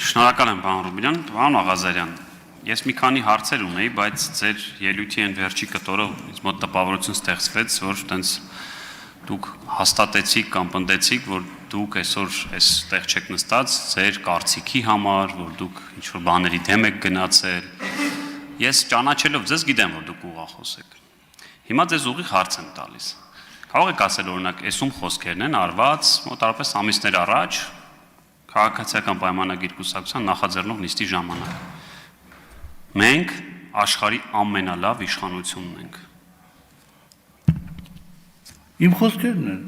Շնորհակալ եմ, պարոն Ռուբինյան, պարոն Աղազարյան։ Ես մի քանի հարցեր ունեի, բայց ձեր ելույթի այն վերջի կտորը ինձ մոտ տպավորություն ստեղծվեց, որ տենց դուք հաստատեցիք կամ պնդեցիք, որ դուք այսօր այստեղ չեք նստած ձեր կարծիքի համար, որ դուք ինչ-որ բաների դեմ եք գնացել։ Ես ճանաչելով ձեզ գիտեմ, որ դուք ուղղախոս եք։ Հիմա ձեզ ուղիղ հարց եմ տալիս։ Կարող եք ասել, օրինակ, այսում խոսքերն են արված մոտավորապես ամիսներ առաջ քաղաքացիական պայմանագիր կուսակցության նախաձեռնող նիստի ժամանակ։ Մենք աշխարհի ամենալավ իշխանությունն ենք։ Իմ խոսքերն են։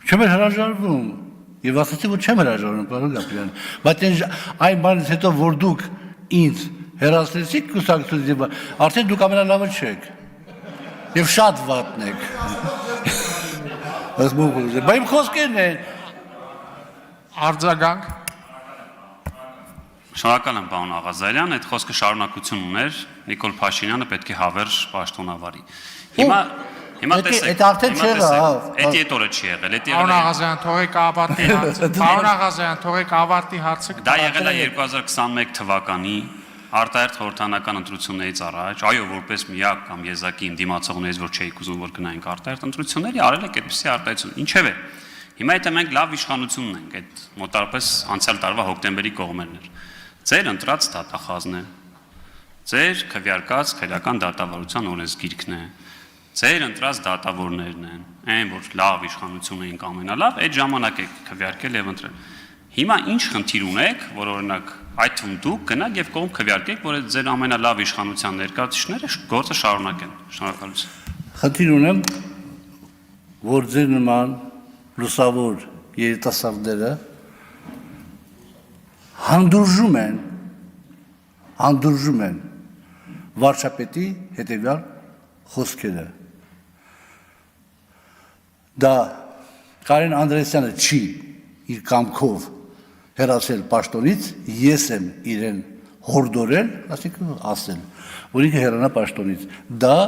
Չեմ հրաժարվում։ Եվ ասացի, որ չեմ հրաժարվում, պարոն Գաբրիելյան։ Բայց այն բանից հետո, որ դուք ինձ հեռացրեցիք կուսակցությունից, արդեն դուք ամենալավը չեք։ Եվ շատ վատն եք։ Բայց իմ խոսքերն են։ Արձագանք։ Շնորհակալ եմ, պարոն Աղազարյան, այդ խոսքը շարունակություն ուներ, Նիկոլ Փաշինյանը պետք է հավերժ պաշտոնավարի։ Հիմա տեսեք, այդ արդեն չեղա, այդ ետ օրը չի եղել, այդ Պարոն Աղազարյան, թողեք ավարտի հարցը։ Պարոն Աղազարյան, թողեք ավարտի հարցը։ դա եղել է 2021 թվականի արտահերթ խորհրդանական ընտրություններից առաջ, այո, որպես միակ կամ եզակի իմ դիմացողներից, որ չէիք ուզում, որ գնայինք արտահերթ ընտրությունների, արել եք այդպիսի արտահայտություն։ Ինչևէ, հիմա եթե մենք լավ իշխանությունն ենք, այդ մոտավորապես անցյալ տարվա հոկտեմբերի կողմերն էր։ Ձեր ընտրած դատախազն է, ձեր քվեարկած քրեական դատավարության օրենսգիրքն է, ձեր ընտրած դատավորներն են, այն որ լավ իշխանություն ենք ամենալավ, այդ ժամանակ եք քվեարկել եւ ընտրել։ Հիմա ինչ խնդիր ունեք, որ օրինակ այդ թվում դուք գնաք եւ կողմ քվեարկեք, որ այդ ձեր ամենալավ իշխանության ներկայացուցիչները գործը շարունակեն։ Շնորհակալություն։ Խնդիր ունեմ, որ ձեր նման լուսավոր երիտասարդները հանդուրժում են վարչապետի հետևյալ խոսքերը։ Դա Կարեն Անդրեասյանը չի իր կամքով հեռացել պաշտոնից, ես եմ իրեն հորդորել, այսինքն ասել, որ ինքը հեռանա պաշտոնից։ Դա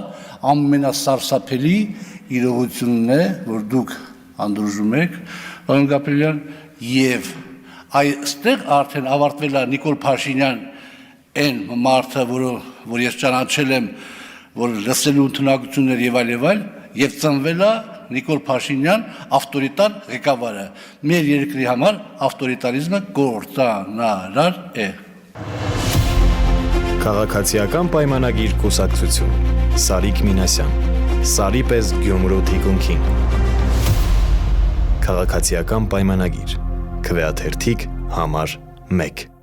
ամենասարսափելի իրողությունն է, որ դուք հանդուրժում եք, պարոն Գաբրիելյան, եւ այստեղ արդեն ավարտվել է Նիկոլ Փաշինյան այն մարդը, որ ես ճանաչել եմ, որ լսելու ընդունակություններ եւ այլ, եւ ծնվել է Նիկոլ Փաշինյան ավտորիտար ղեկավարը։ Մեր երկրի համար ավտորիտարիզմը կործանարար է։ Քաղաքացիական պայմանագիր կուսակցություն Սարիկ Մինասյան Սարի պես Գյումրու թիկունքին Քաղաքացիական պայմանագիր Քվեաթերթիկ համար 1